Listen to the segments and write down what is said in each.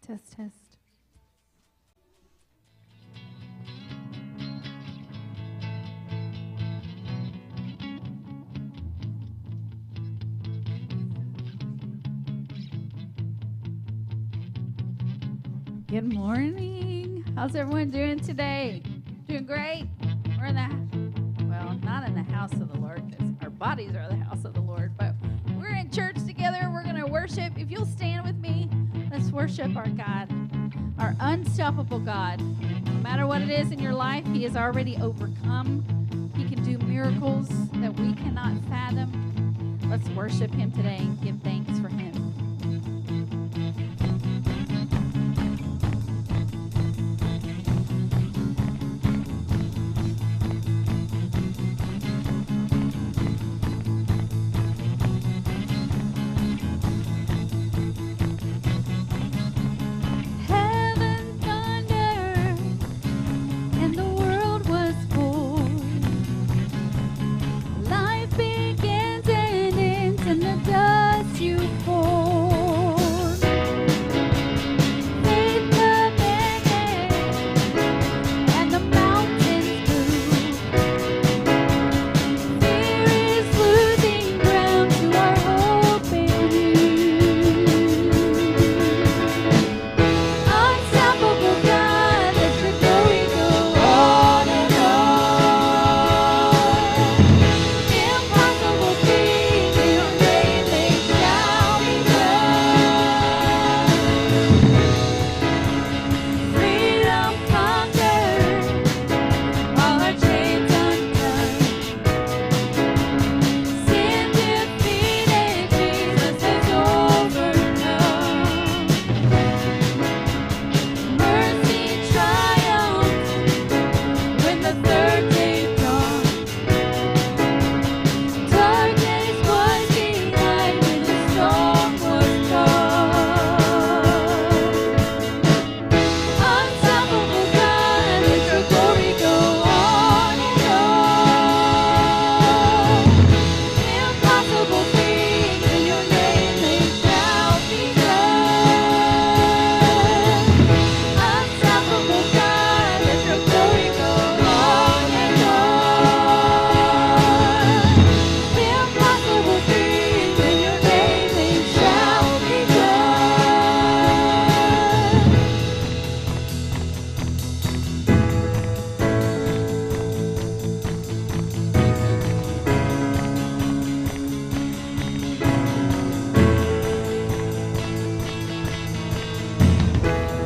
Test, test. Good morning. How's everyone doing today? Doing great? We're in not in the house of the Lord, because our bodies are the house of the Lord, but we're in church together. We're going to worship. If you'll stand with me, let's worship our God, our unstoppable God. No matter what it is in your life, He has already overcome. He can do miracles that we cannot fathom. Let's worship Him today and give thanks for Him.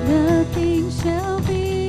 Nothing shall be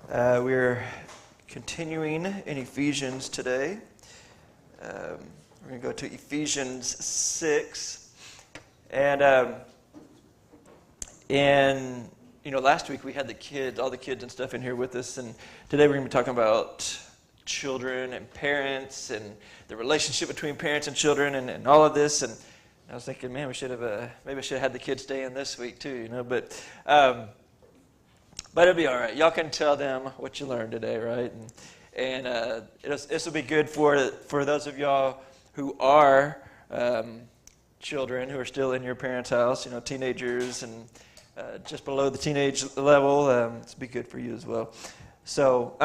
We're continuing in Ephesians today. We're going to go to Ephesians 6. And last week we had all the kids and stuff in here with us. And today we're going to be talking about children and parents and the relationship between parents and children and all of this. And I was thinking, man, maybe I should have had the kids stay in this week too, But it'll be all right. Y'all can tell them what you learned today, right? And this will be good for those of y'all who are children who are still in your parents' house, teenagers and just below the teenage level. It's be good for you as well. So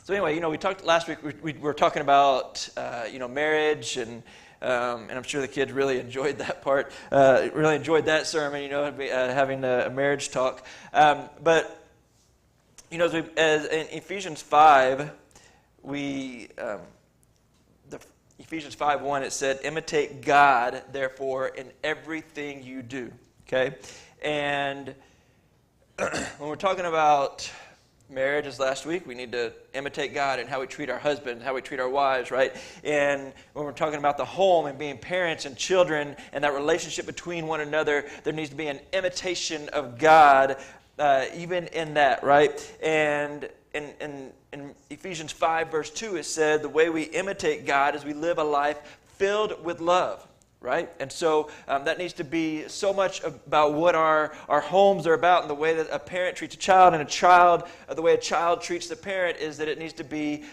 anyway, we talked last week. We were talking about marriage and I'm sure the kids really enjoyed that part, really enjoyed that sermon, having a marriage talk. But as in Ephesians 5, Ephesians 5:1, it said, imitate God, therefore, in everything you do. Okay? And when we're talking about marriage, as last week, we need to imitate God in how we treat our husband, how we treat our wives, right? And when we're talking about the home and being parents and children and that relationship between one another, there needs to be an imitation of God even in that, right? And in Ephesians 5, verse 2, it said the way we imitate God is we live a life filled with love. Right? And so that needs to be so much about what our homes are about, and the way that a parent treats a child, and the way a child treats the parent is that it needs to be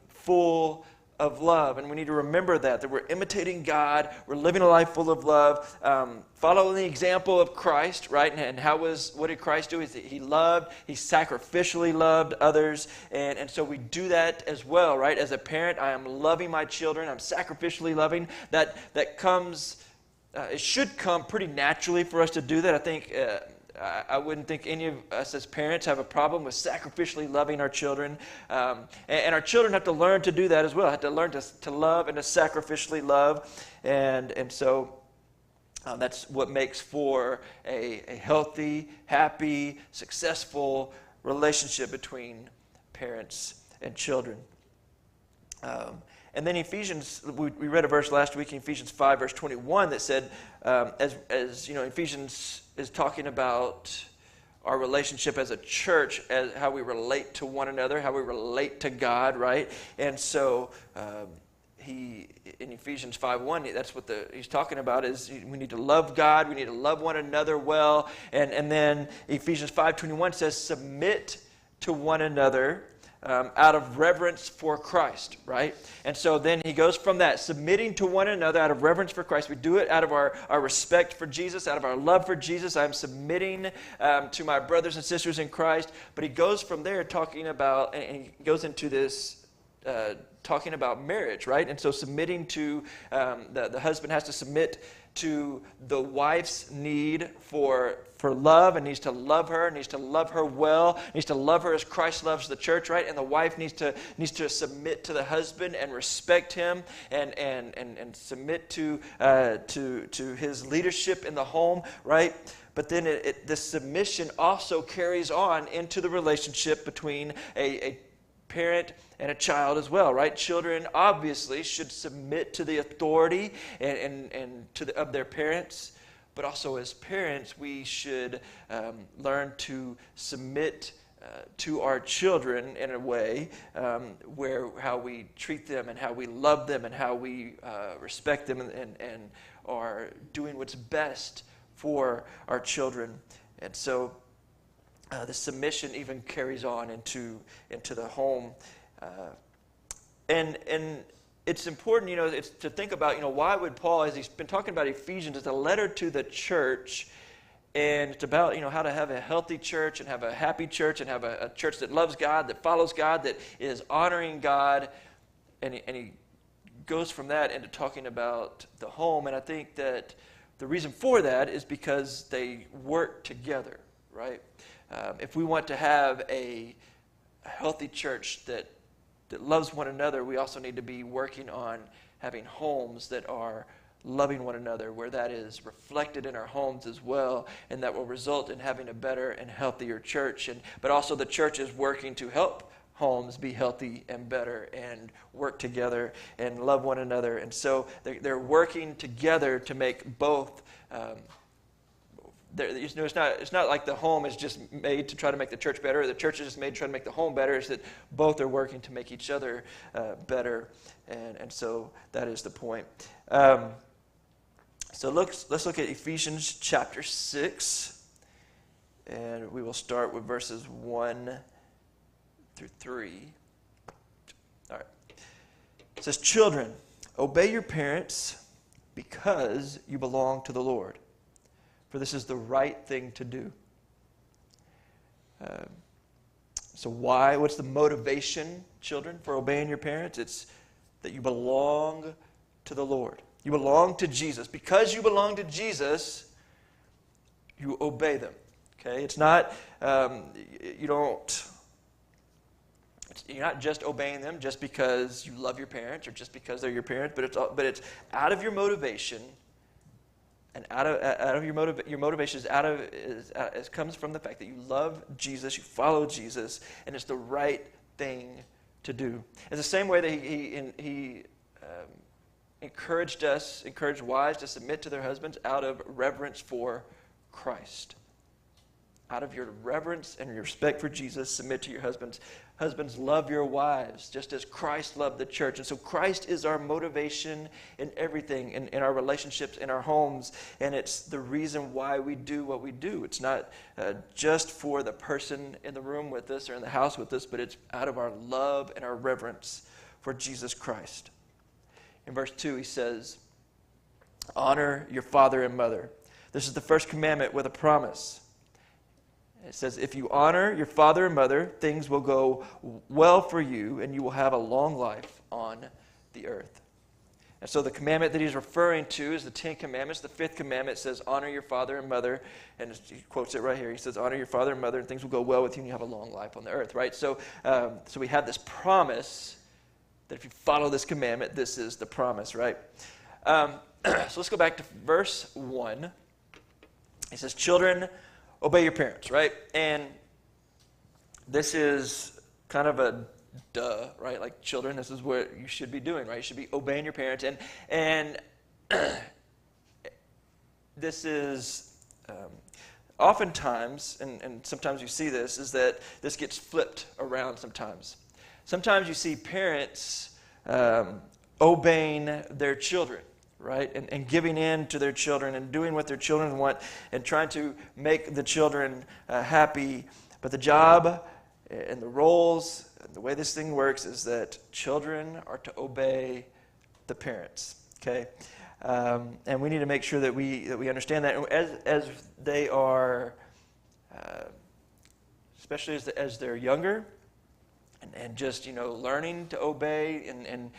full of love. And we need to remember that we're imitating God, we're living a life full of love, following the example of Christ, right? And what did Christ do? He sacrificially loved others, and so we do that as well, right? As a parent, I am loving my children, I'm sacrificially loving. That comes, it should come pretty naturally for us to do that. I think I wouldn't think any of us as parents have a problem with sacrificially loving our children. And our children have to learn to do that as well, have to learn to love and to sacrificially love. And so that's what makes for a healthy, happy, successful relationship between parents and children. And then Ephesians, we read a verse last week in Ephesians 5, verse 21 that said, Ephesians is talking about our relationship as a church, as how we relate to one another, how we relate to God, right? And so in Ephesians 5:1, that's what he's talking about, is we need to love God, we need to love one another well. And then Ephesians 5:21 says, submit to one another out of reverence for Christ, right? And so then he goes from that, submitting to one another out of reverence for Christ. We do it out of our respect for Jesus, out of our love for Jesus. I'm submitting to my brothers and sisters in Christ. But he goes from there talking about, and he goes into this talking about marriage, right? And so submitting to, the husband has to submit to the wife's need for love, and needs to love her well, needs to love her as Christ loves the church, right? And the wife needs to submit to the husband and respect him and submit to his leadership in the home, right? But then the submission also carries on into the relationship between a parent and a child as well, right? Children obviously should submit to the authority of their parents, but also as parents we should learn to submit to our children in a way where how we treat them and how we love them and how we respect them and are doing what's best for our children. And so the submission even carries on into the home. And it's important, it's to think about, why would Paul, as he's been talking about Ephesians, it's a letter to the church, and it's about, how to have a healthy church and have a happy church and have a church that loves God, that follows God, that is honoring God, and he goes from that into talking about the home. And I think that the reason for that is because they work together, right? If we want to have a healthy church that loves one another, we also need to be working on having homes that are loving one another, where that is reflected in our homes as well, and that will result in having a better and healthier church. But also the church is working to help homes be healthy and better and work together and love one another. And so they're working together to make both. It's not like the home is just made to try to make the church better, or the church is just made to try to make the home better. It's that both are working to make each other better. And so that is the point. So let's look at Ephesians chapter 6, and we will start with verses 1 through 3. All right. It says, "Children, obey your parents because you belong to the Lord, for this is the right thing to do." So why? What's the motivation, children, for obeying your parents? It's that you belong to the Lord. You belong to Jesus. Because you belong to Jesus, you obey them. Okay? It's not, you're not just obeying them just because you love your parents or just because they're your parents, but it's out of your motivation, and out of your motivation comes from the fact that you love Jesus, you follow Jesus, and it's the right thing to do. It's the same way that he encouraged wives to submit to their husbands out of reverence for Christ. Out of your reverence and your respect for Jesus, submit to your husbands. Husbands, love your wives, just as Christ loved the church. And so Christ is our motivation in everything, in our relationships, in our homes, and it's the reason why we do what we do. It's not just for the person in the room with us or in the house with us, but it's out of our love and our reverence for Jesus Christ. In verse 2, he says, "Honor your father and mother. This is the first commandment with a promise." It says, "If you honor your father and mother, things will go well for you, and you will have a long life on the earth." And so the commandment that he's referring to is the 10 Commandments. The 5th commandment says, "Honor your father and mother." And he quotes it right here. He says, "Honor your father and mother, and things will go well with you, and you have a long life on the earth." Right? So we have this promise that if you follow this commandment, this is the promise, right? So let's go back to verse 1. He says, "Children, obey your parents," right? And this is kind of a duh, right? Like, children, this is what you should be doing, right? You should be obeying your parents. And this is oftentimes, and sometimes you see this, is that this gets flipped around sometimes. Sometimes you see parents obeying their children, right? And giving in to their children and doing what their children want and trying to make the children happy. But the job and the roles and the way this thing works is that children are to obey the parents, okay? And we need to make sure that we understand that. And as they are, especially as they're younger, and just, learning to obey, and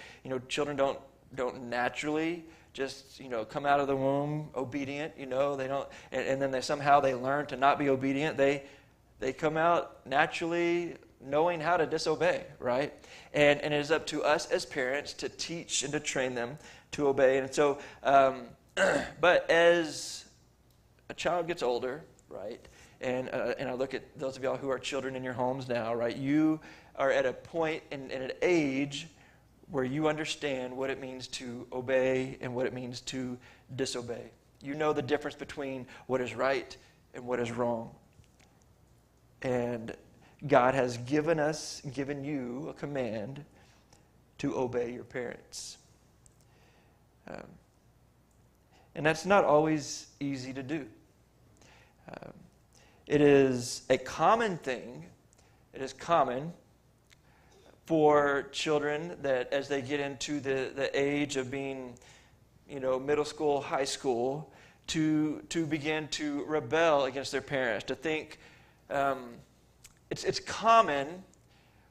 children don't naturally just, come out of the womb obedient, they don't, and then they learn to not be obedient. They come out naturally knowing how to disobey, right? And it is up to us as parents to teach and to train them to obey. And so, but as a child gets older, right, and I look at those of y'all who are children in your homes now, right, you are at a point in an age where you understand what it means to obey and what it means to disobey. You know the difference between what is right and what is wrong. And God has given you a command to obey your parents. And that's not always easy to do. It is a common thing. It is common for children that as they get into the age of being, middle school, high school, to begin to rebel against their parents, to think, it's common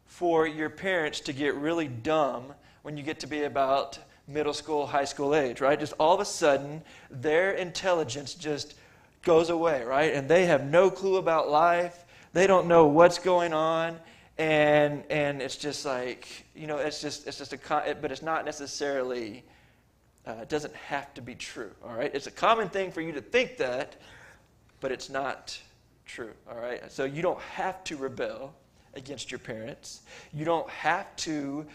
for your parents to get really dumb when you get to be about middle school, high school age, right? Just all of a sudden, their intelligence just goes away, right? And they have no clue about life. They don't know what's going on. And it's just like, but it's not necessarily It doesn't have to be true, all right? It's a common thing for you to think that, but it's not true, all right? So you don't have to rebel against your parents. You don't have to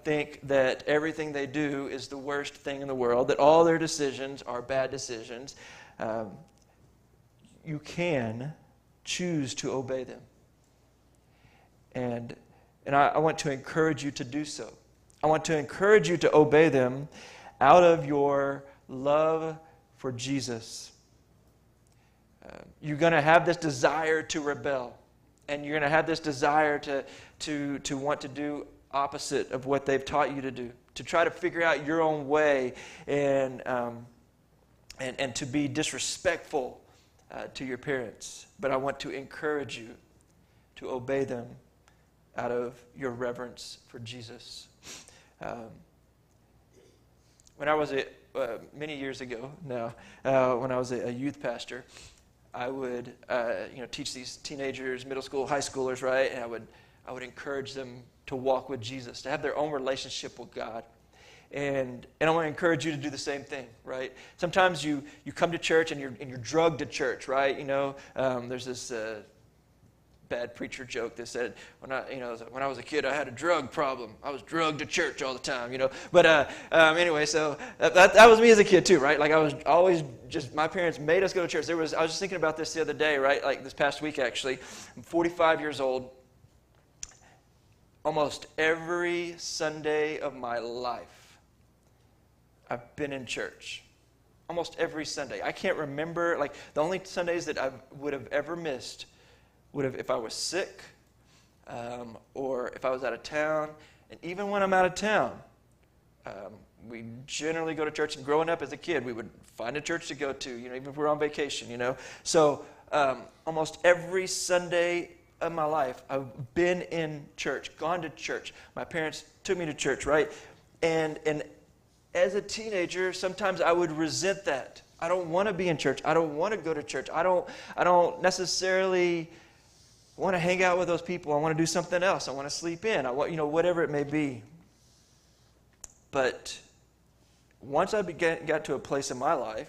think that everything they do is the worst thing in the world, that all their decisions are bad decisions. You can choose to obey them. And I want to encourage you to do so. I want to encourage you to obey them out of your love for Jesus. You're going to have this desire to rebel. And you're going to have this desire to want to do opposite of what they've taught you to do. To try to figure out your own way and to be disrespectful to your parents. But I want to encourage you to obey them out of your reverence for Jesus. When I was many years ago now, when I was a youth pastor, I would teach these teenagers, middle school, high schoolers, right? And I would encourage them to walk with Jesus, to have their own relationship with God. And I want to encourage you to do the same thing, right? Sometimes you come to church and you're drugged to church, right? There's this bad preacher joke that said, when I was a kid, I had a drug problem. I was drugged to church all the time, But anyway, so that was me as a kid too, right? Like I was always my parents made us go to church. I was just thinking about this the other day, right? Like this past week, actually. I'm 45 years old. Almost every Sunday of my life, I've been in church. Almost every Sunday. I can't remember, like the only Sundays that I would have ever missed would have if I was sick or if I was out of town. And even when I'm out of town, we generally go to church. And growing up as a kid, we would find a church to go to, even if we're on vacation, So almost every Sunday of my life, I've been in church, gone to church. My parents took me to church, right? And as a teenager, sometimes I would resent that. I don't want to be in church. I don't want to go to church. I don't necessarily want to hang out with those people. I want to do something else. I want to sleep in. I want, whatever it may be. But once I got to a place in my life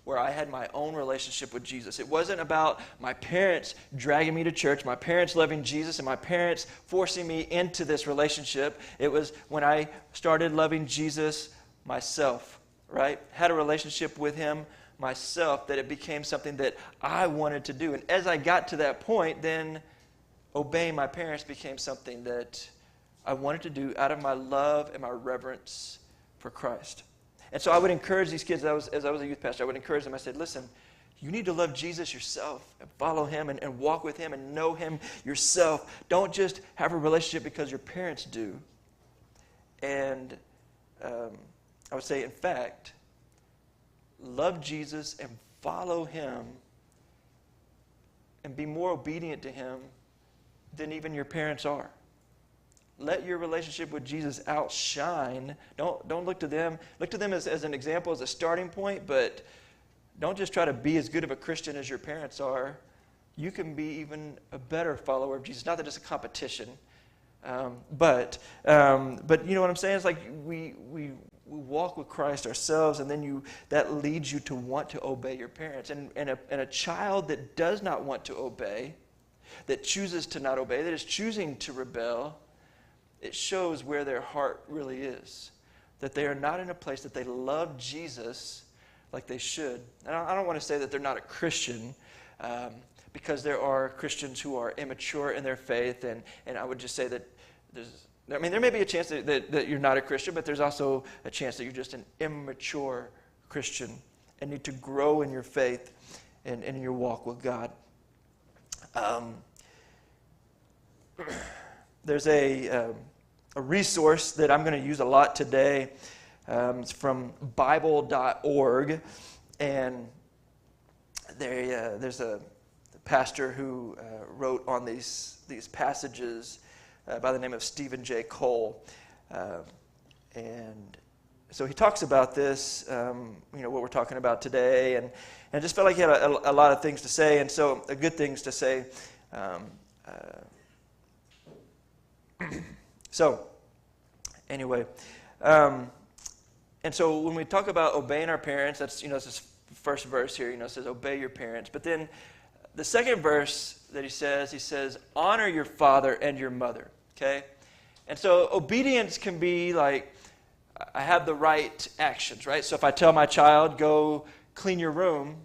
where I had my own relationship with Jesus, it wasn't about my parents dragging me to church, my parents loving Jesus, and my parents forcing me into this relationship. It was when I started loving Jesus myself, right? Had a relationship with him myself, that it became something that I wanted to do. And as I got to that point, then obeying my parents became something that I wanted to do out of my love and my reverence for Christ. And so I would encourage these kids, as I was a youth pastor, I would encourage them. I said, listen, you need to love Jesus yourself and follow him and walk with him and know him yourself. Don't just have a relationship because your parents do. And I would say, in fact, love Jesus and follow him and be more obedient to him than even your parents are. Let your relationship with Jesus outshine. Don't look to them. Look to them as an example, as a starting point, but don't just try to be as good of a Christian as your parents are. You can be even a better follower of Jesus. Not that it's a competition, but you know what I'm saying? It's like we walk with Christ ourselves, and then that leads you to want to obey your parents. And a child that does not want to obey, that chooses to not obey, that is choosing to rebel, it shows where their heart really is. That they are not in a place that they love Jesus like they should. And I don't want to say that they're not a Christian, because there are Christians who are immature in their faith, and I would just say that there may be a chance that you're not a Christian, but there's also a chance that you're just an immature Christian and need to grow in your faith and in your walk with God. There's a resource that I'm going to use a lot today. It's from Bible.org, and there's a pastor who wrote on these passages by the name of Stephen J. Cole, and so he talks about this, what we're talking about today, and I just felt like he had a lot of things to say, and so good things to say. So, anyway, And so when we talk about obeying our parents, that's, it's this first verse here, it says, obey your parents. But then the second verse that he says, honor your father and your mother, okay? And so obedience can be like, I have the right actions, right? So if I tell my child, go clean your room,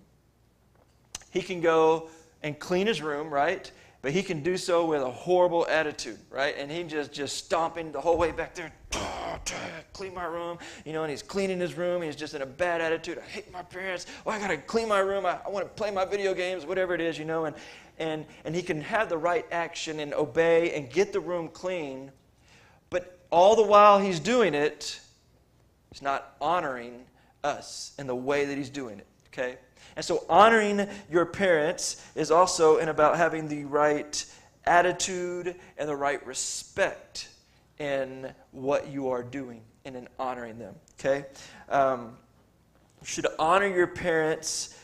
he can go and clean his room, right? But he can do so with a horrible attitude, right? And he just stomping the whole way back there, clean my room, and he's cleaning his room. He's just in a bad attitude. I hate my parents. Oh, I got to clean my room. I want to play my video games, whatever it is, And he can have the right action and obey and get the room clean. But all the while he's doing it, he's not honoring us in the way that he's doing it, okay? And so honoring your parents is also about having the right attitude and the right respect in what you are doing and in honoring them, okay? You should honor your parents,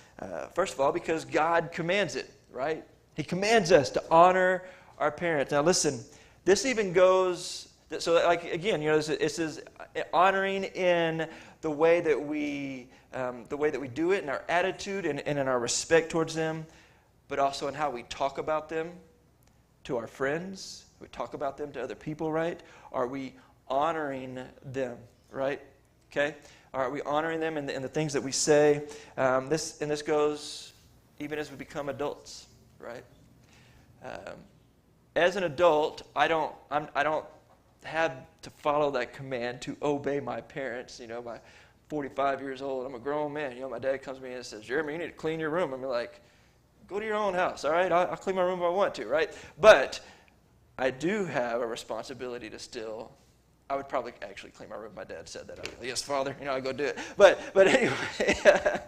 first of all, because God commands it, right? He commands us to honor our parents. Now listen, this even goes, so like again, it says honoring in the way that we do it, in our attitude and in our respect towards them, but also in how we talk about them to our friends. We talk about them to other people, right? Are we honoring them, right? Okay? Are we honoring them in the things that we say? This goes even as we become adults, right? As an adult, I don't have to follow that command to obey my parents. My 45 years old, I'm a grown man. My dad comes to me and says, Jeremy, you need to clean your room. I'm like, go to your own house, all right? I'll clean my room if I want to, right? But I do have a responsibility to still, I would probably actually clean my room. My dad said that. I'd be like, yes, Father, I'll go do it. But anyway,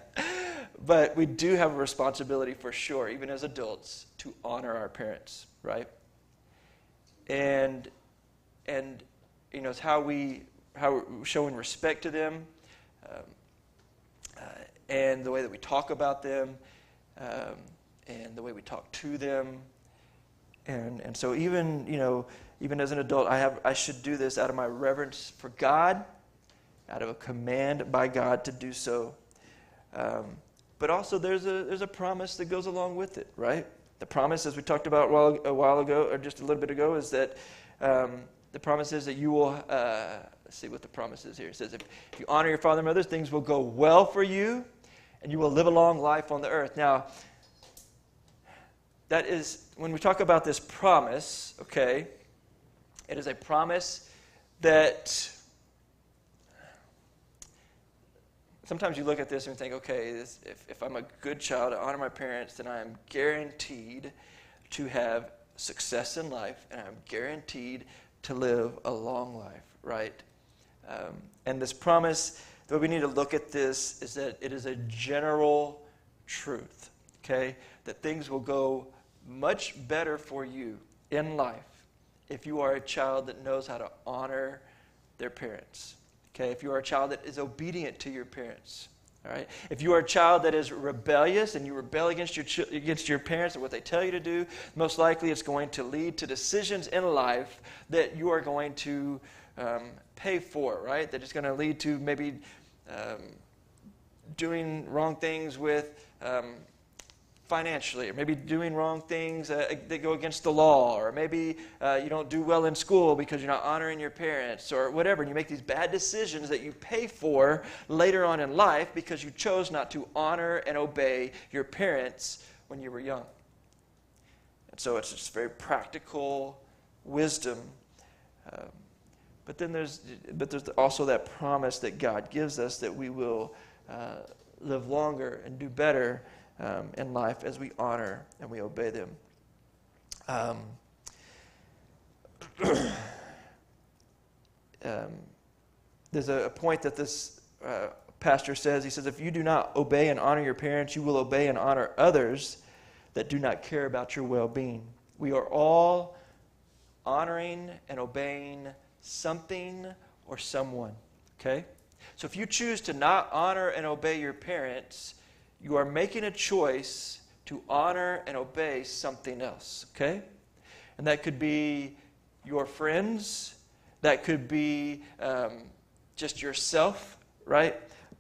but we do have a responsibility for sure, even as adults, to honor our parents, right? And it's how we're showing respect to them, and the way that we talk about them, and the way we talk to them, and so even as an adult, I should do this out of my reverence for God, out of a command by God to do so. But also there's a promise that goes along with it, right? The promise, as we talked about a while ago, or just a little bit ago, is that the promise is that you will, let's see what the promise is here. It says, if you honor your father and mother, things will go well for you, and you will live a long life on the earth. Now, that is, when we talk about this promise, okay, it is a promise that sometimes you look at this and think, okay, if I'm a good child, I honor my parents, then I am guaranteed to have success in life, and I'm guaranteed to live a long life, right? And this promise, the way we need to look at this is that it is a general truth, okay? That things will go much better for you in life if you are a child that knows how to honor their parents. Okay, if you are a child that is obedient to your parents, all right? If you are a child that is rebellious and you rebel against your parents and what they tell you to do, most likely it's going to lead to decisions in life that you are going to pay for, right? That it's going to lead to maybe doing wrong things with financially, or maybe doing wrong things that go against the law, or maybe you don't do well in school because you're not honoring your parents, or whatever. And you make these bad decisions that you pay for later on in life because you chose not to honor and obey your parents when you were young. And so it's just very practical wisdom. But there's also that promise that God gives us that we will live longer and do better in life as we honor and we obey them. There's a point that this pastor says. He says, if you do not obey and honor your parents, you will obey and honor others that do not care about your well-being. We are all honoring and obeying something or someone, okay? So if you choose to not honor and obey your parents, you are making a choice to honor and obey something else, okay? And that could be your friends. That could be just yourself right?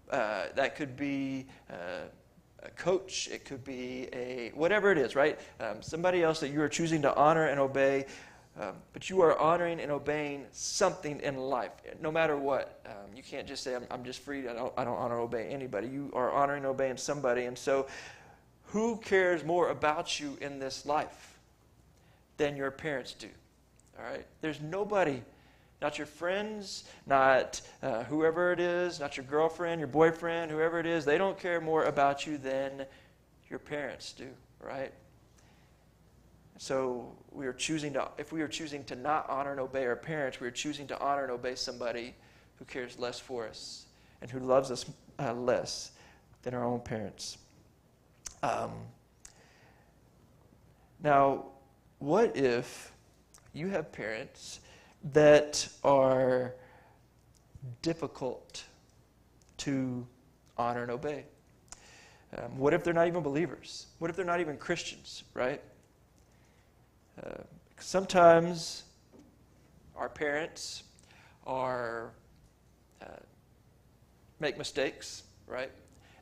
That could be a coach. It could be whatever it is, right? Somebody else that you are choosing to honor and obey. But you are honoring and obeying something in life, no matter what. You can't just say, I'm just free. I don't honor or obey anybody. You are honoring and obeying somebody. And so who cares more about you in this life than your parents do? All right? There's nobody, not your friends, not whoever it is, not your girlfriend, your boyfriend, whoever it is. They don't care more about you than your parents do, right? So if we are choosing to not honor and obey our parents, we are choosing to honor and obey somebody who cares less for us and who loves us less than our own parents. Now, what if you have parents that are difficult to honor and obey? What if they're not even believers? What if they're not even Christians, right? Sometimes our parents make mistakes, right?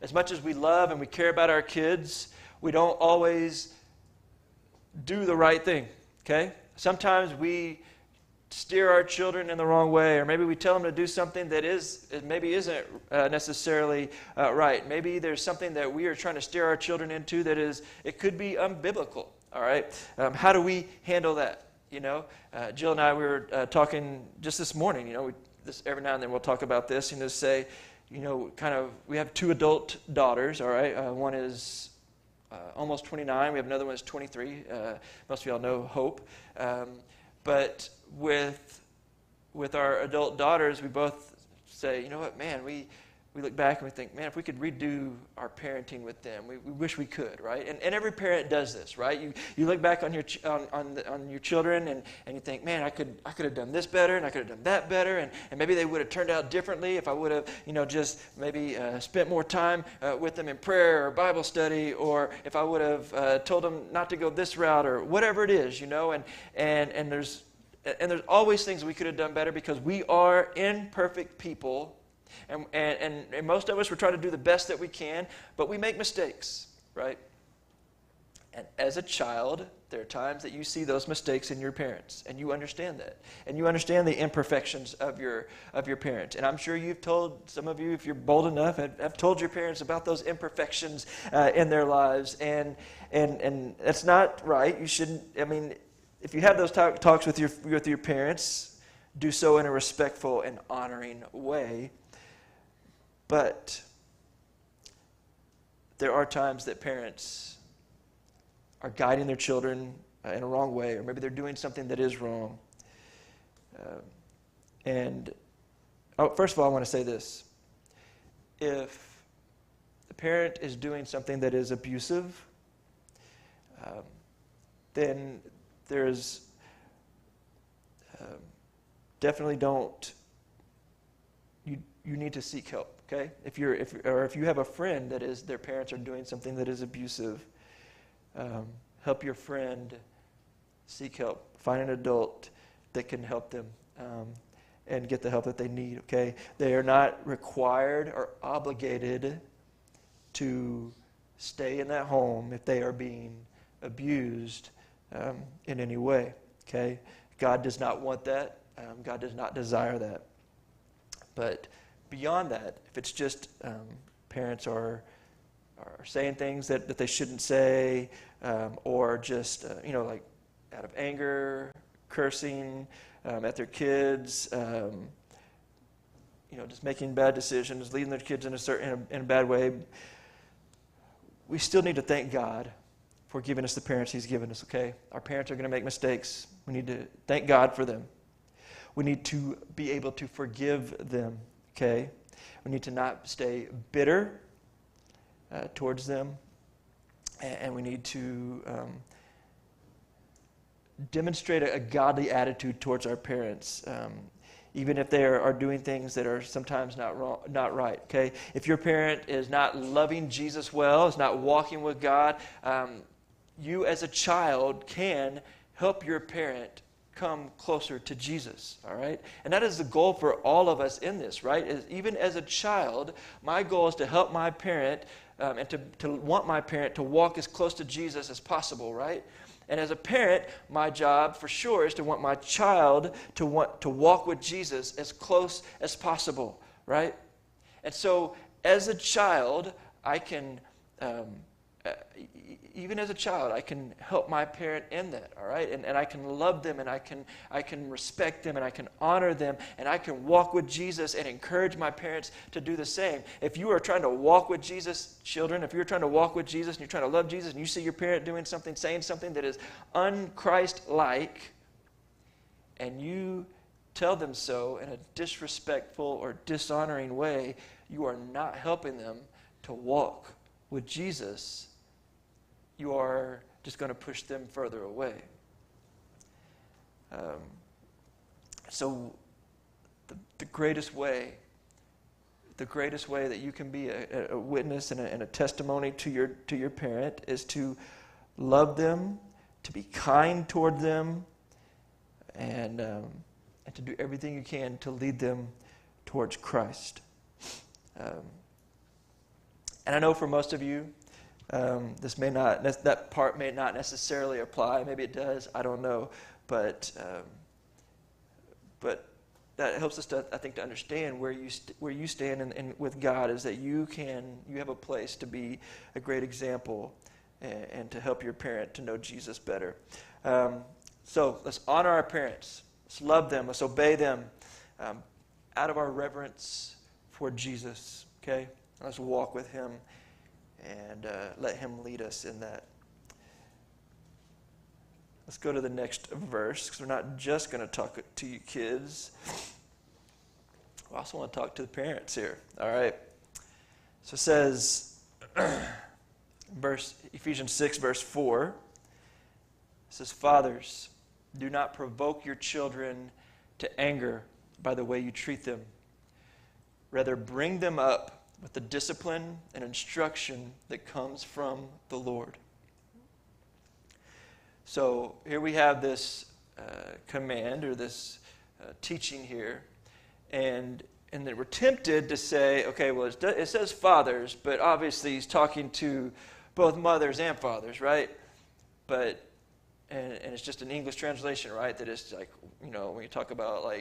As much as we love and we care about our kids, we don't always do the right thing, okay? Sometimes we steer our children in the wrong way, or maybe we tell them to do something that maybe isn't necessarily right. Maybe there's something that we are trying to steer our children into it could be unbiblical. All right, how do we handle that? Jill and I, we were talking just this morning. Every now and then we'll talk about this and just say, we have 2 adult daughters. All right, one is almost 29. We have another one is 23. Most of y'all know Hope. But with our adult daughters, we both say, you know what, man, we look back and we think, man, if we could redo our parenting with them, we wish we could, right? And every parent does this, right? You look back on your children and you think, man, I could have done this better and I could have done that better and maybe they would have turned out differently if I would have just maybe spent more time with them in prayer or Bible study, or if I would have told them not to go this route or whatever it is, and there's always things we could have done better because we are imperfect people. And most of us, we're trying to do the best that we can, but we make mistakes, right? And as a child, there are times that you see those mistakes in your parents, and you understand that. And you understand the imperfections of your parents. And I'm sure you've told, some of you, if you're bold enough, have told your parents about those imperfections in their lives. And that's not right. You shouldn't, if you have those talks with your parents, do so in a respectful and honoring way. But there are times that parents are guiding their children in a wrong way, or maybe they're doing something that is wrong. First of all, I want to say this. If the parent is doing something that is abusive, then there's definitely you need to seek help. Okay, if you have a friend that their parents are doing something that is abusive, help your friend seek help. Find an adult that can help them and get the help that they need. Okay, they are not required or obligated to stay in that home if they are being abused in any way. Okay, God does not want that. God does not desire that. But beyond that, if it's just parents are saying things that they shouldn't say, or just like out of anger, cursing at their kids, just making bad decisions, leading their kids in a bad way, we still need to thank God for giving us the parents He's given us. Okay, our parents are going to make mistakes. We need to thank God for them. We need to be able to forgive them. Okay, we need to not stay bitter towards them, and we need to demonstrate a godly attitude towards our parents, even if they are doing things that are sometimes not right. Okay, if your parent is not loving Jesus well, is not walking with God, you as a child can help your parent come closer to Jesus, all right? And that is the goal for all of us in this, right? Even as a child, my goal is to help my parent and to want my parent to walk as close to Jesus as possible, right? And as a parent, my job for sure is to want my child to want to walk with Jesus as close as possible, right? And so as a child, I can even as a child, I can help my parent in that, all right? And I can love them, and I can respect them, and I can honor them, and I can walk with Jesus and encourage my parents to do the same. If you are trying to walk with Jesus, children, if you're trying to walk with Jesus and you're trying to love Jesus, and you see your parent doing something, saying something that is un-Christ-like, and you tell them so in a disrespectful or dishonoring way, you are not helping them to walk with Jesus. You are just going to push them further away. So the greatest way that you can be a witness and a testimony to your parent is to love them, to be kind toward them, and to do everything you can to lead them towards Christ. And I know for most of you, that part may not necessarily apply. Maybe it does. I don't know. But that helps us to, I think, to understand where you stand and with God is that you have a place to be a great example and to help your parent to know Jesus better. So let's honor our parents. Let's love them. Let's obey them out of our reverence for Jesus. Okay? Let's walk with him and let him lead us in that. Let's go to the next verse, because we're not just going to talk to you kids. We also want to talk to the parents here. All right. So it says, Ephesians 6, verse 4, it says, "Fathers, do not provoke your children to anger by the way you treat them. Rather, bring them up with the discipline and instruction that comes from the Lord." So here we have this command or this teaching here, and then we're tempted to say, okay, well, it says fathers, but obviously he's talking to both mothers and fathers, right? But and it's just an English translation, right? That is like, when you talk about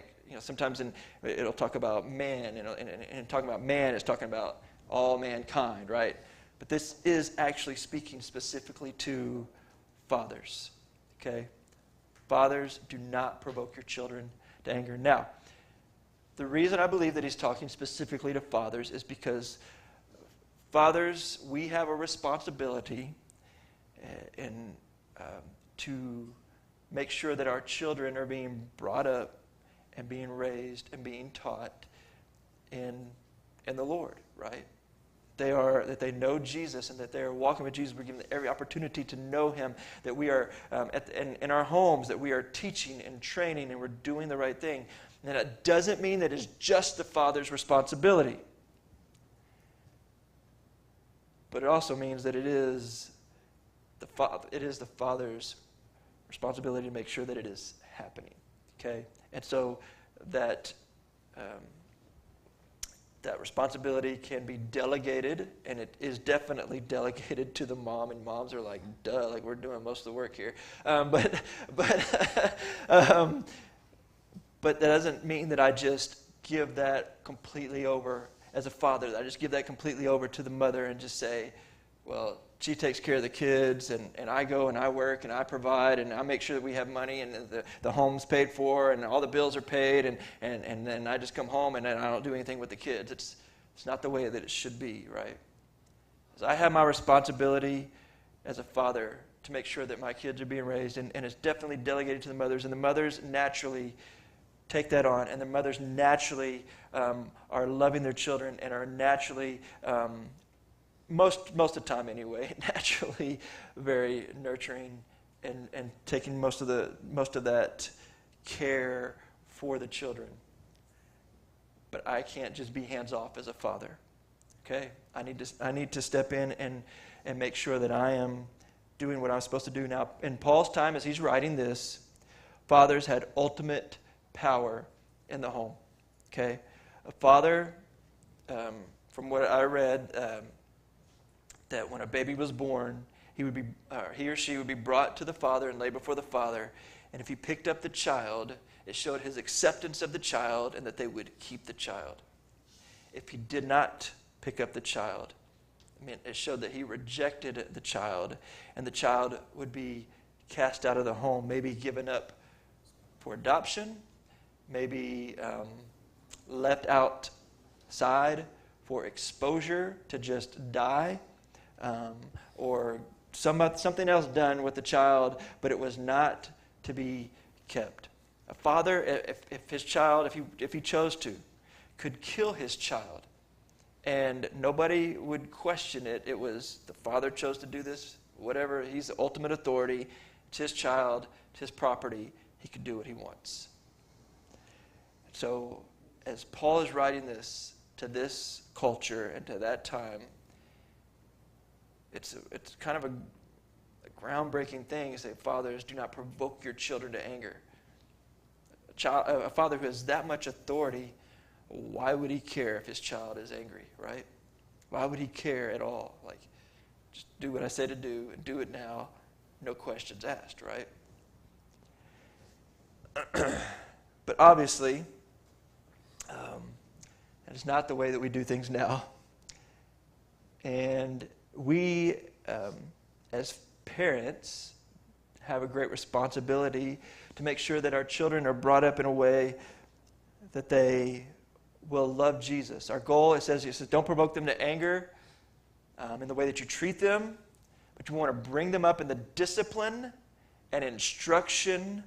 sometimes it'll talk about man, and talking about man is talking about all mankind, right? But this is actually speaking specifically to fathers, okay? Fathers, do not provoke your children to anger. Now, the reason I believe that he's talking specifically to fathers is because fathers, we have a responsibility to make sure that our children are being brought up and being raised and being taught in the Lord, right? That they know Jesus and that they are walking with Jesus. We're given every opportunity to know him, that we are in our homes, that we are teaching and training and we're doing the right thing. And that doesn't mean that it's just the father's responsibility. But it also means that it is the father's responsibility to make sure that it is happening. Okay? And so that responsibility can be delegated, and it is definitely delegated to the mom, and moms are like, duh, like we're doing most of the work here. But that doesn't mean that I just give that completely over as a father. That I just give that completely over to the mother and just say, well, she takes care of the kids, and I go and I work and I provide and I make sure that we have money and the home's paid for and all the bills are paid, and then I just come home and then I don't do anything with the kids. It's not the way that it should be, right? So I have my responsibility as a father to make sure that my kids are being raised, and it's definitely delegated to the mothers, and the mothers naturally take that on, and the mothers naturally are loving their children and are naturally most of the time anyway, naturally very nurturing and taking most of that care for the children. But I can't just be hands off as a father. Okay? I need to step in and make sure that I am doing what I'm supposed to do. Now, in Paul's time, as he's writing this, Fathers had ultimate power in the home. Okay? A father, from what I read, that when a baby was born, he or she would be brought to the father and laid before the father. And if he picked up the child, it showed his acceptance of the child and that they would keep the child. If he did not pick up the child, it showed that he rejected the child, and the child would be cast out of the home, maybe given up for adoption, maybe left outside for exposure to just die, or something else done with the child, but it was not to be kept. A father, if his child, if he chose to, could kill his child, and nobody would question it. It was the father chose to do this, whatever. He's the ultimate authority. It's his child, it's his property. He can do what he wants. So, as Paul is writing this to this culture and to that time, it's kind of a groundbreaking thing to say, fathers, do not provoke your children to anger. A father who has that much authority, why would he care if his child is angry, right? Why would he care at all? Like, just do what I say to do and do it now, no questions asked, right? But obviously, that is not the way that we do things now. And we, as parents, have a great responsibility to make sure that our children are brought up in a way that they will love Jesus. Our goal, it says, don't provoke them to anger in the way that you treat them, but you want to bring them up in the discipline and instruction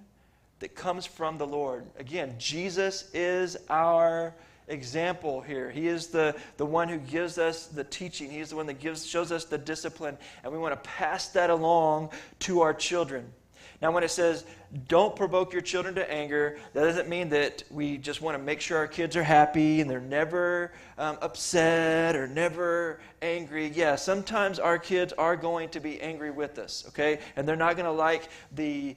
that comes from the Lord. Again, Jesus is our example here. He is the one who gives us the teaching. He is the one that shows us the discipline, and we want to pass that along to our children. Now, when it says, don't provoke your children to anger, that doesn't mean that we just want to make sure our kids are happy and they're never upset or never angry. Yeah, sometimes our kids are going to be angry with us, okay? And they're not going to like the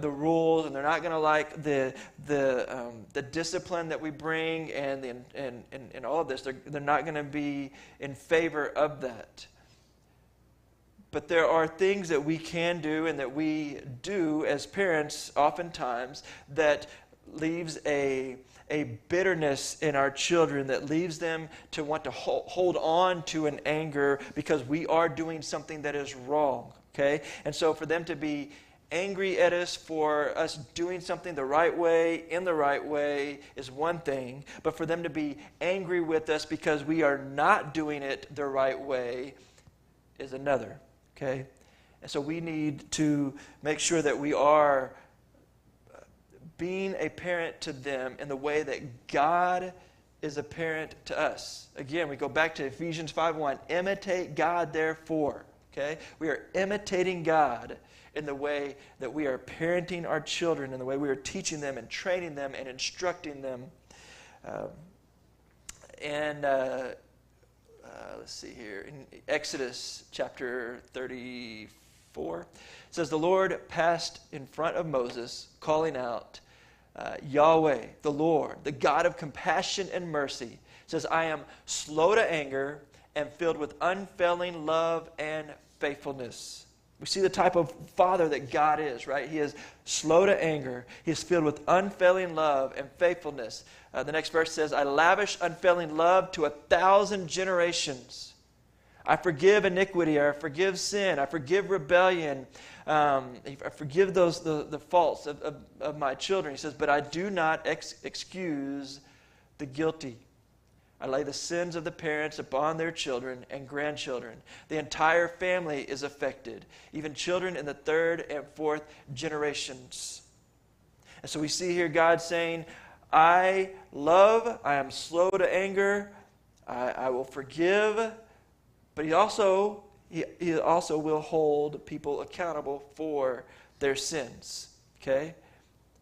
rules, and they're not going to like the discipline that we bring and all of this. They're not going to be in favor of that. But there are things that we can do and that we do as parents oftentimes that leaves a bitterness in our children, that leaves them to want to hold on to an anger because we are doing something that is wrong, okay? And so for them to be angry at us for us doing something the right way, in the right way, is one thing. But for them to be angry with us because we are not doing it the right way is another. Okay? And so we need to make sure that we are being a parent to them in the way that God is a parent to us. Again, we go back to Ephesians 5:1. Imitate God, therefore. Okay? We are imitating God in the way that we are parenting our children, in the way we are teaching them and training them and instructing them. Let's see here. In Exodus chapter 34, it says, the Lord passed in front of Moses, calling out, Yahweh, the Lord, the God of compassion and mercy. It says, I am slow to anger and filled with unfailing love and faithfulness. We see the type of father that God is, right? He is slow to anger. He is filled with unfailing love and faithfulness. The next verse says, I lavish unfailing love to 1,000 generations. I forgive iniquity. I forgive sin. I forgive rebellion. I forgive the faults of my children. He says, but I do not excuse the guilty. I lay the sins of the parents upon their children and grandchildren. The entire family is affected, even children in the third and fourth generations. And so we see here God saying, I love, I am slow to anger, I will forgive, but He also will hold people accountable for their sins. Okay?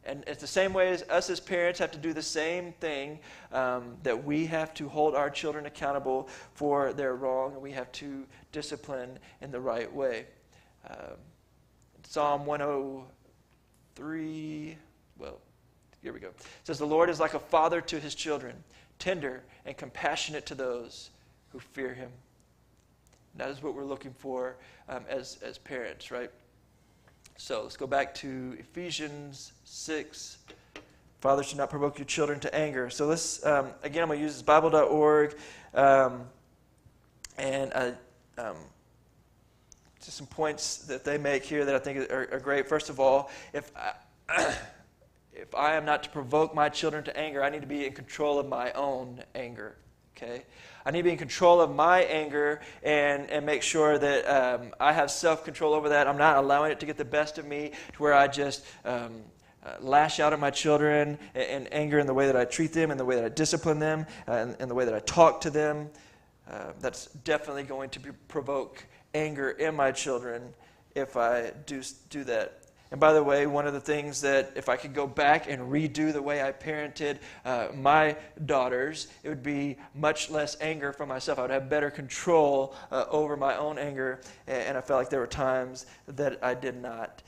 And it's the same way as us as parents have to do the same thing, that we have to hold our children accountable for their wrong, and we have to discipline in the right way. Psalm 103, well, here we go. It says, the Lord is like a father to his children, tender and compassionate to those who fear him. That is what we're looking for as parents, right? So let's go back to Ephesians 6. Fathers, should not provoke your children to anger. So let's, again, I'm going to use this Bible.org. And just some points that they make here that I think are great. First of all, if I am not to provoke my children to anger, I need to be in control of my own anger. Okay, I need to be in control of my anger and make sure that I have self-control over that. I'm not allowing it to get the best of me to where I just lash out at my children and anger in the way that I treat them, and the way that I discipline them, and the way that I talk to them. That's definitely going to provoke anger in my children if I do that. And by the way, one of the things that if I could go back and redo the way I parented my daughters, it would be much less anger for myself. I would have better control over my own anger, and I felt like there were times that I did not.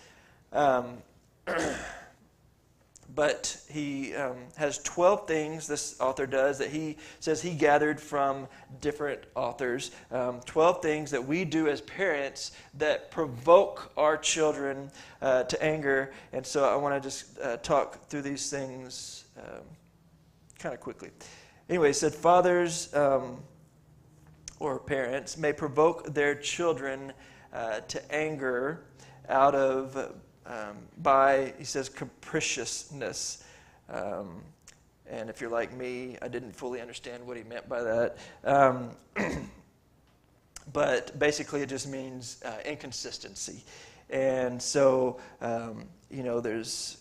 But he has 12 things, this author does, that he says he gathered from different authors. 12 things that we do as parents that provoke our children to anger. And so I want to just talk through these things kind of quickly. Anyway, he said fathers or parents may provoke their children to anger out of by, he says, capriciousness. And if you're like me, I didn't fully understand what he meant by that. But basically it just means inconsistency. And so, there's,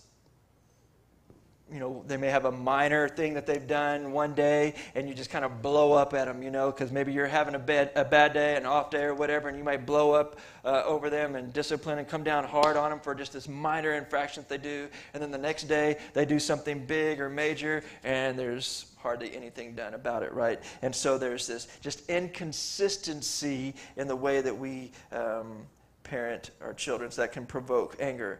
they may have a minor thing that they've done one day, and you just kind of blow up at them, because maybe you're having a bad day, an off day or whatever, and you might blow up over them and discipline and come down hard on them for just this minor infraction that they do. And then the next day, they do something big or major, and there's hardly anything done about it, right? And so there's this just inconsistency in the way that we parent our children, so that can provoke anger.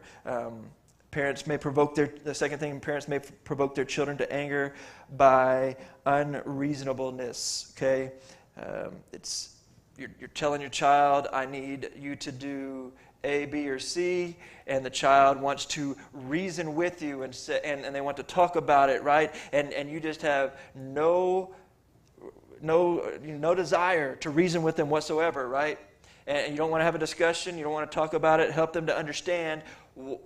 Parents may provoke the second thing, parents may provoke their children to anger by unreasonableness, okay? You're telling your child, I need you to do A, B, or C, and the child wants to reason with you and they want to talk about it, right? And you just have no desire to reason with them whatsoever, right? And you don't want to have a discussion, you don't want to talk about it, help them to understand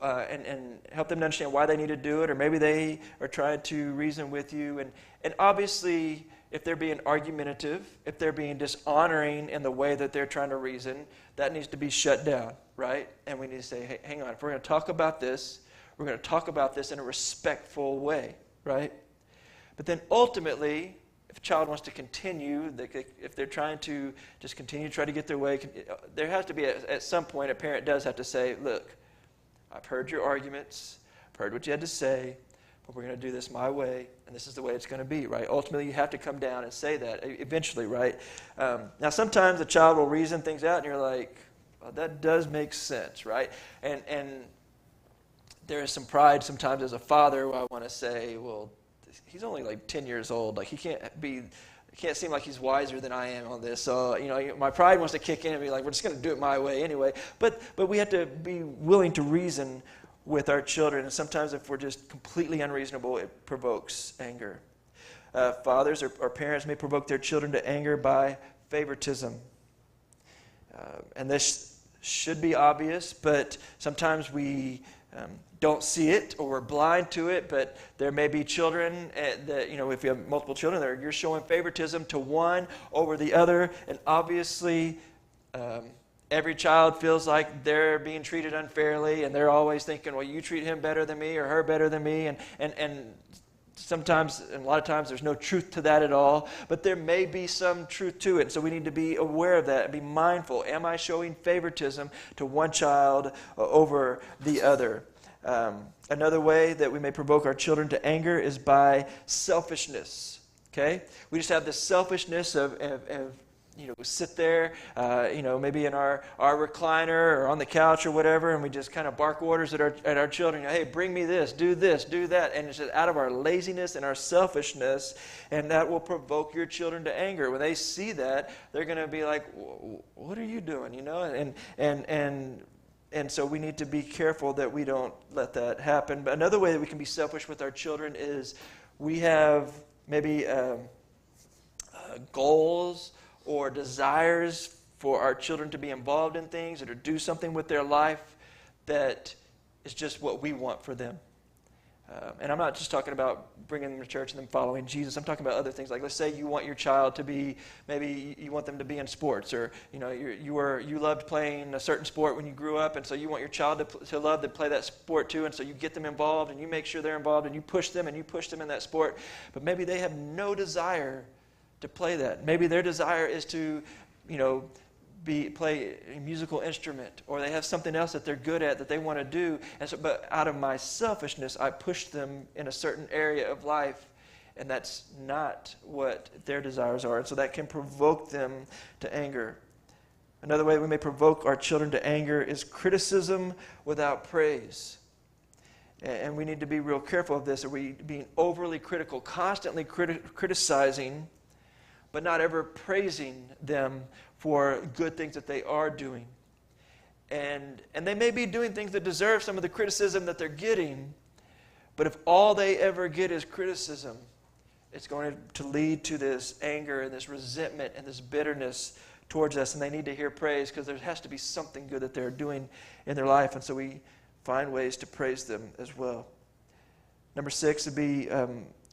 and help them to understand why they need to do it, or maybe they are trying to reason with you. And obviously, if they're being argumentative, if they're being dishonoring in the way that they're trying to reason, that needs to be shut down, right? And we need to say, hey, hang on, if we're going to talk about this, we're going to talk about this in a respectful way, right? But then ultimately, if a child wants to continue, if they're trying to just continue to try to get their way, there has to be, at some point, a parent does have to say, look, I've heard your arguments, I've heard what you had to say, but we're going to do this my way, and this is the way it's going to be, right? Ultimately, you have to come down and say that eventually, right? Now, sometimes a child will reason things out, and you're like, well, that does make sense, right? And there is some pride sometimes as a father where I want to say, well, he's only like 10 years old. Like, he can't seem like he's wiser than I am on this. So, my pride wants to kick in and be like, we're just going to do it my way anyway. But we have to be willing to reason with our children. And sometimes if we're just completely unreasonable, it provokes anger. Fathers or parents may provoke their children to anger by favoritism. And this should be obvious, but sometimes we don't see it, or we're blind to it. But there may be children that, if you have multiple children, you're showing favoritism to one over the other, and obviously every child feels like they're being treated unfairly, and they're always thinking, well, you treat him better than me or her better than me, and sometimes, and a lot of times, there's no truth to that at all, but there may be some truth to it. So we need to be aware of that and be mindful. Am I showing favoritism to one child over the other? Another way that we may provoke our children to anger is by selfishness. Okay? We just have this selfishness of sit there, maybe in our recliner or on the couch or whatever, and we just kind of bark orders at our children. Hey, bring me this, do that. And it's just out of our laziness and our selfishness, and that will provoke your children to anger. When they see that, they're going to be like, what are you doing? And so we need to be careful that we don't let that happen. But another way that we can be selfish with our children is we have maybe goals or desires for our children to be involved in things or to do something with their life that is just what we want for them. And I'm not just talking about bringing them to church and them following Jesus. I'm talking about other things. Like, let's say you want your child to be, maybe you want them to be in sports, or you loved playing a certain sport when you grew up, and so you want your child to love to play that sport too, and so you get them involved and you make sure they're involved and you push them in that sport. But maybe they have no desire to play that. Maybe their desire is to, play a musical instrument, or they have something else that they're good at that they want to do. And so, but out of my selfishness, I push them in a certain area of life, and that's not what their desires are. And so that can provoke them to anger. Another way we may provoke our children to anger is criticism without praise. And we need to be real careful of this. Are we being overly critical, constantly criticizing, but not ever praising them for good things that they are doing? And they may be doing things that deserve some of the criticism that they're getting, but if all they ever get is criticism, it's going to lead to this anger and this resentment and this bitterness towards us, and they need to hear praise because there has to be something good that they're doing in their life, and so we find ways to praise them as well. Number 6 would be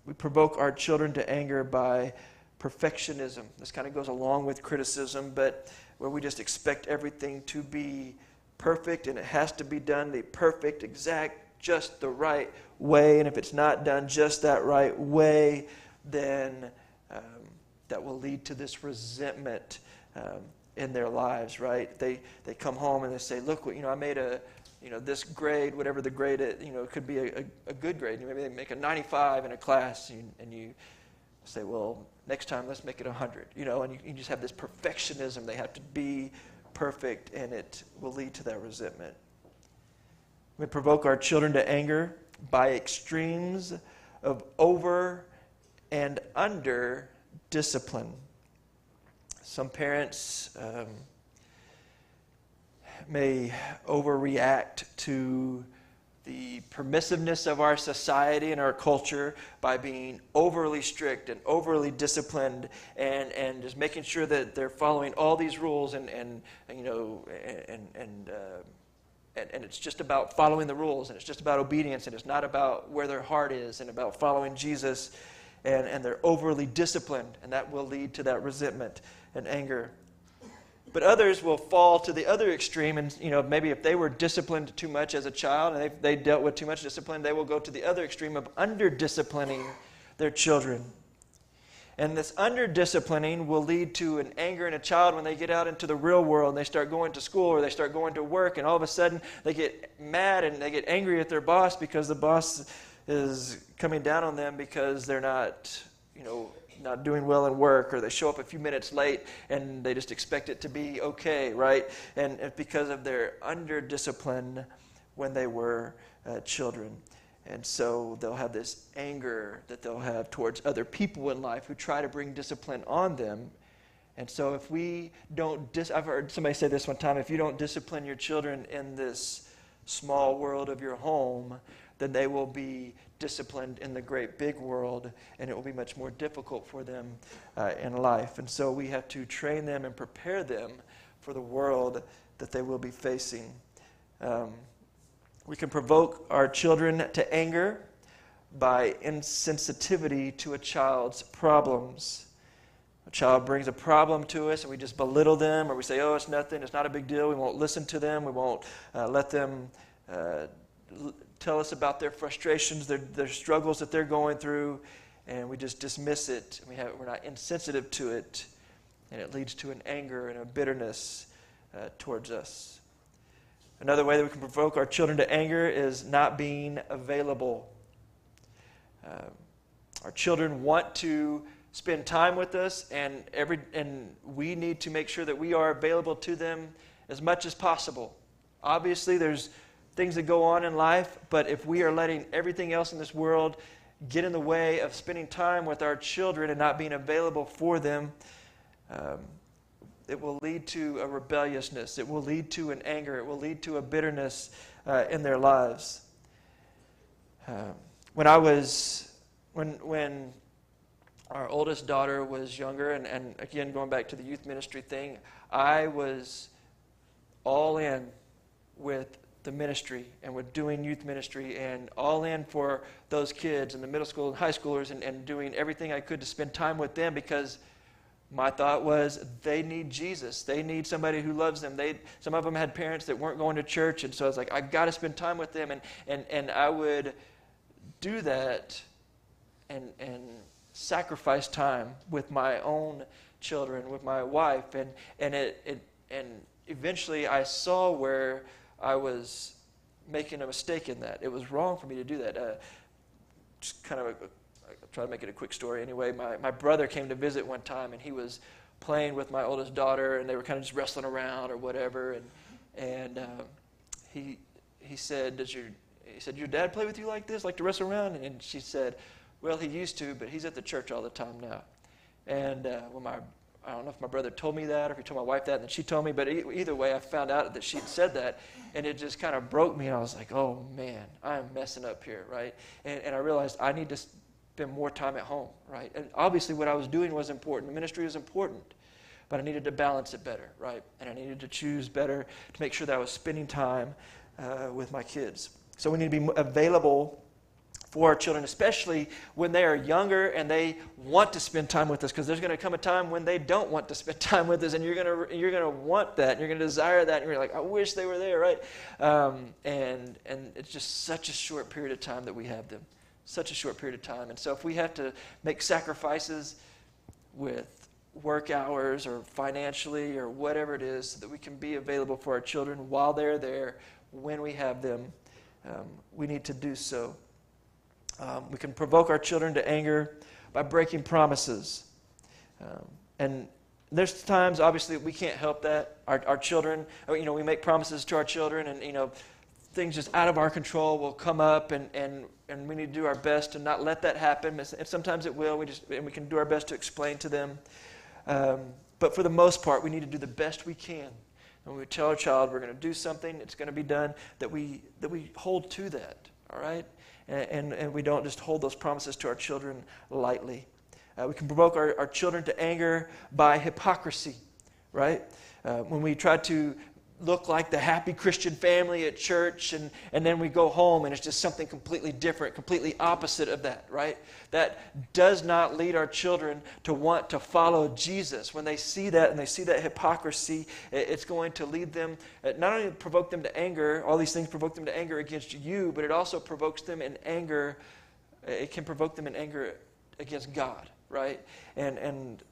we provoke our children to anger by perfectionism. This kind of goes along with criticism, but where we just expect everything to be perfect, and it has to be done the perfect, exact, just the right way. And if it's not done just that right way, then that will lead to this resentment in their lives, right? They come home and they say, look, I made this grade, whatever the grade is, it could be a good grade. Maybe they make a 95 in a class, and you say, well, next time let's make it 100, and you just have this perfectionism. They have to be perfect, and it will lead to that resentment. We provoke our children to anger by extremes of over and under discipline. Some parents may overreact to the permissiveness of our society and our culture by being overly strict and overly disciplined, and just making sure that they're following all these rules, and it's just about following the rules, and it's just about obedience, and it's not about where their heart is and about following Jesus, and they're overly disciplined, and that will lead to that resentment and anger. But others will fall to the other extreme, and maybe if they were disciplined too much as a child and they dealt with too much discipline, they will go to the other extreme of under-disciplining their children. And this under-disciplining will lead to an anger in a child when they get out into the real world and they start going to school or they start going to work, and all of a sudden they get mad and they get angry at their boss because the boss is coming down on them because they're not doing well in work, or they show up a few minutes late and they just expect it to be okay, right? And because of their under-discipline when they were children. And so they'll have this anger that they'll have towards other people in life who try to bring discipline on them. And so if we don't, I've heard somebody say this one time, if you don't discipline your children in this small world of your home, then they will be disciplined in the great big world, and it will be much more difficult for them in life. And so we have to train them and prepare them for the world that they will be facing. We can provoke our children to anger by insensitivity to a child's problems. A child brings a problem to us and we just belittle them, or we say, oh, it's nothing, it's not a big deal. We won't listen to them. We won't let them tell us about their frustrations, their struggles that they're going through, and we just dismiss it. We're not insensitive to it, and it leads to an anger and a bitterness towards us. Another way that we can provoke our children to anger is not being available. Our children want to spend time with us, and we need to make sure that we are available to them as much as possible. Obviously, there's things that go on in life, but if we are letting everything else in this world get in the way of spending time with our children and not being available for them, it will lead to a rebelliousness. It will lead to an anger. It will lead to a bitterness in their lives. When our oldest daughter was younger, and again, going back to the youth ministry thing, I was all in with the ministry and with doing youth ministry and all in for those kids and the middle school and high schoolers and doing everything I could to spend time with them, because my thought was they need Jesus. They need somebody who loves them. Some of them had parents that weren't going to church, and so I was like, I got to spend time with them, and I would do that and sacrifice time with my own children, with my wife, and eventually I saw where I was making a mistake in that. It was wrong for me to do that. Just kind of I'll try to make it a quick story anyway. My brother came to visit one time, and he was playing with my oldest daughter, and they were kind of just wrestling around or whatever, and he said, your dad play with you like this, like to wrestle around? And she said, well, he used to, but he's at the church all the time now. And I don't know if my brother told me that or if he told my wife that, and then she told me, but either way, I found out that she'd said that, and it just kind of broke me, and I was like, oh, man, I'm messing up here, right? And I realized I need to spend more time at home, right? And obviously what I was doing was important. The ministry was important, but I needed to balance it better, right? And I needed to choose better to make sure that I was spending time with my kids. So we need to be available for our children, especially when they are younger and they want to spend time with us, because there's going to come a time when they don't want to spend time with us, and you're going to want that, and you're going to desire that, and you're like, I wish they were there, right? And it's just such a short period of time that we have them, such a short period of time. And so if we have to make sacrifices with work hours or financially or whatever it is so that we can be available for our children while they're there, when we have them, we need to do so. We can provoke our children to anger by breaking promises. And there's times, obviously, we can't help that. Our children, we make promises to our children, and, things just out of our control will come up, and we need to do our best to not let that happen. And sometimes it will, and we can do our best to explain to them. But for the most part, we need to do the best we can. When we tell our child we're going to do something, it's going to be done, that we hold to that, all right? And we don't just hold those promises to our children lightly. We can provoke our children to anger by hypocrisy, right? When we try to look like the happy Christian family at church, and then we go home and it's just something completely different, completely opposite of that, right? That does not lead our children to want to follow Jesus. When they see that and they see that hypocrisy, it's going to lead them, not only provoke them to anger, all these things provoke them to anger against you, but it also provokes them in anger, it can provoke them in anger against God, right? And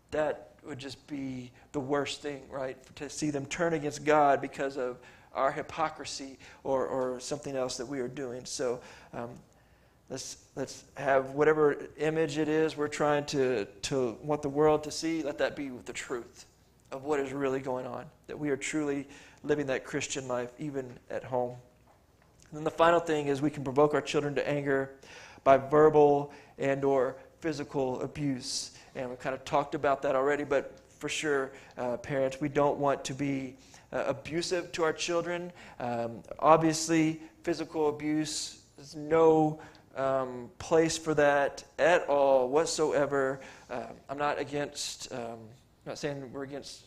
that would just be the worst thing, right? To see them turn against God because of our hypocrisy or something else that we are doing. So let's have whatever image it is we're trying to want the world to see, let that be the truth of what is really going on, that we are truly living that Christian life even at home. And then the final thing is we can provoke our children to anger by verbal and or physical abuse. And we've kind of talked about that already, but for sure, parents, we don't want to be abusive to our children. Obviously, physical abuse, there's no place for that at all whatsoever. I'm not against, I'm not saying we're against,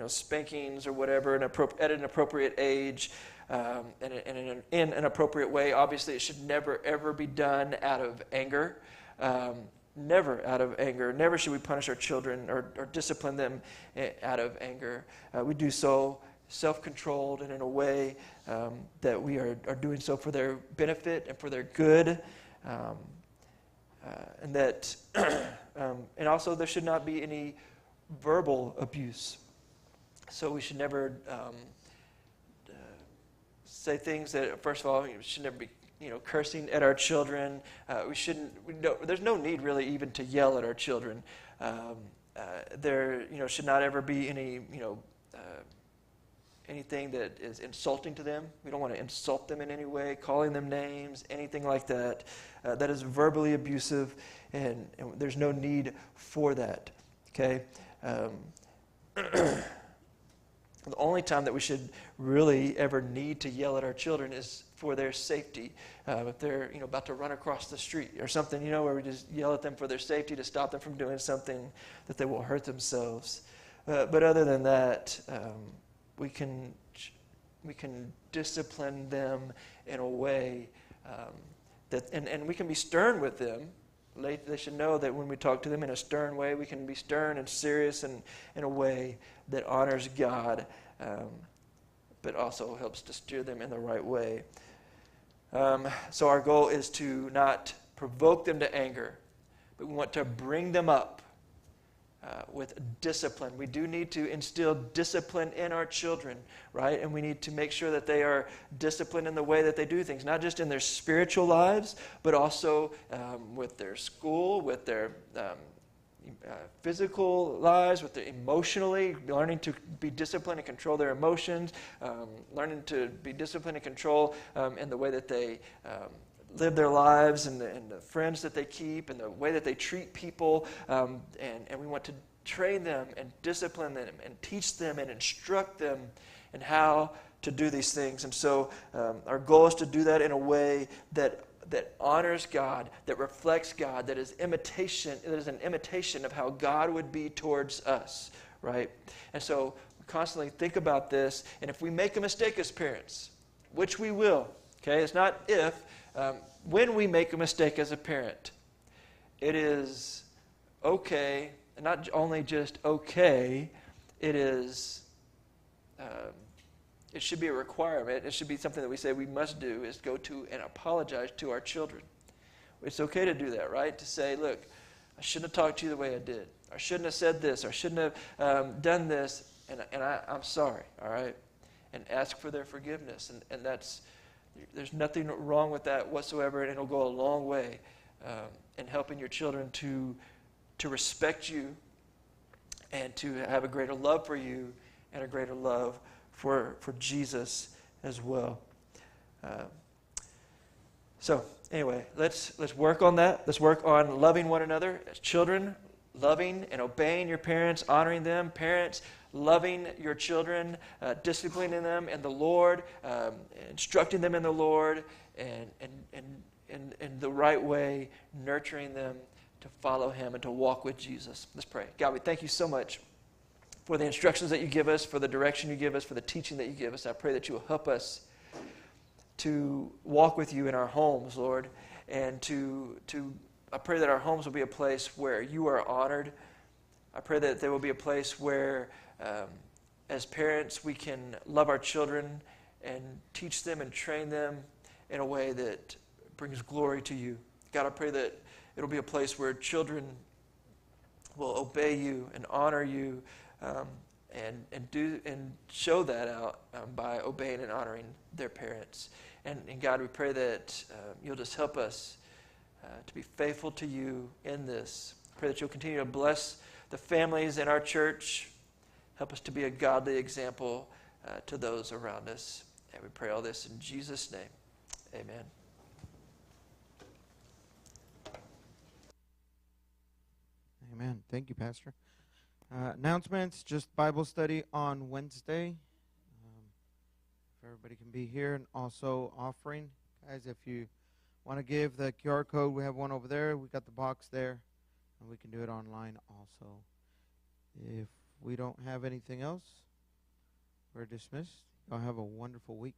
spankings or whatever at an appropriate age and in an appropriate way. Obviously, it should never, ever be done out of anger. Never out of anger. Never should we punish our children or discipline them out of anger. We do so self-controlled and in a way that we are doing so for their benefit and for their good. And that, and also there should not be any verbal abuse. So we should never say things that, first of all, should never be cursing at our children. There's no need really even to yell at our children. There should not ever be anything that is insulting to them. We don't want to insult them in any way, calling them names, anything like that. That is verbally abusive, and there's no need for that. Okay? The only time that we should really ever need to yell at our children is for their safety. If they're about to run across the street or something, where we just yell at them for their safety to stop them from doing something that they will hurt themselves. But other than that, we can discipline them in a way and we can be stern with them. They should know that when we talk to them in a stern way, we can be stern and serious and in a way that honors God, but also helps to steer them in the right way. So our goal is to not provoke them to anger, but we want to bring them up with discipline. We do need to instill discipline in our children, right? And we need to make sure that they are disciplined in the way that they do things, not just in their spiritual lives, but also with their school, with their physical lives, with their emotionally, learning to be disciplined and control their emotions, learning to be disciplined and control in the way that they live their lives and the friends that they keep and the way that they treat people. And we want to train them and discipline them and teach them and instruct them in how to do these things. And so our goal is to do that in a way that honors God, that reflects God, that is an imitation of how God would be towards us, right? And so we constantly think about this, and if we make a mistake as parents, which we will, okay? It's not if. When we make a mistake as a parent, it is okay, and not only just okay, it should be a requirement. It should be something that we say we must do, is go to and apologize to our children. It's okay to do that, right? To say, look, I shouldn't have talked to you the way I did. I shouldn't have said this. I shouldn't have done this, and I'm sorry, all right? And ask for their forgiveness, and there's nothing wrong with that whatsoever, and it'll go a long way in helping your children to respect you and to have a greater love for you and a greater love for Jesus as well. So anyway, let's work on that. Let's work on loving one another as children, loving and obeying your parents, honoring them. Parents, loving your children, disciplining them in the Lord, instructing them in the Lord, and in the right way, nurturing them to follow Him and to walk with Jesus. Let's pray. God, we thank you so much for the instructions that you give us, for the direction you give us, for the teaching that you give us. I pray that you will help us to walk with you in our homes, Lord, and I pray that our homes will be a place where you are honored. I pray that there will be a place where, as parents, we can love our children and teach them and train them in a way that brings glory to you. God, I pray that it'll be a place where children will obey you and honor you, and show that out by obeying and honoring their parents. And God, we pray that you'll just help us to be faithful to you in this. Pray that you'll continue to bless the families in our church. Help us to be a godly example to those around us. And we pray all this in Jesus' name. Amen. Amen. Thank you, Pastor. Announcements, just Bible study on Wednesday. If everybody can be here, and also offering. Guys, if you want to give the QR code, we have one over there. We got the box there, and we can do it online also. If we don't have anything else, we're dismissed. Y'all have a wonderful week.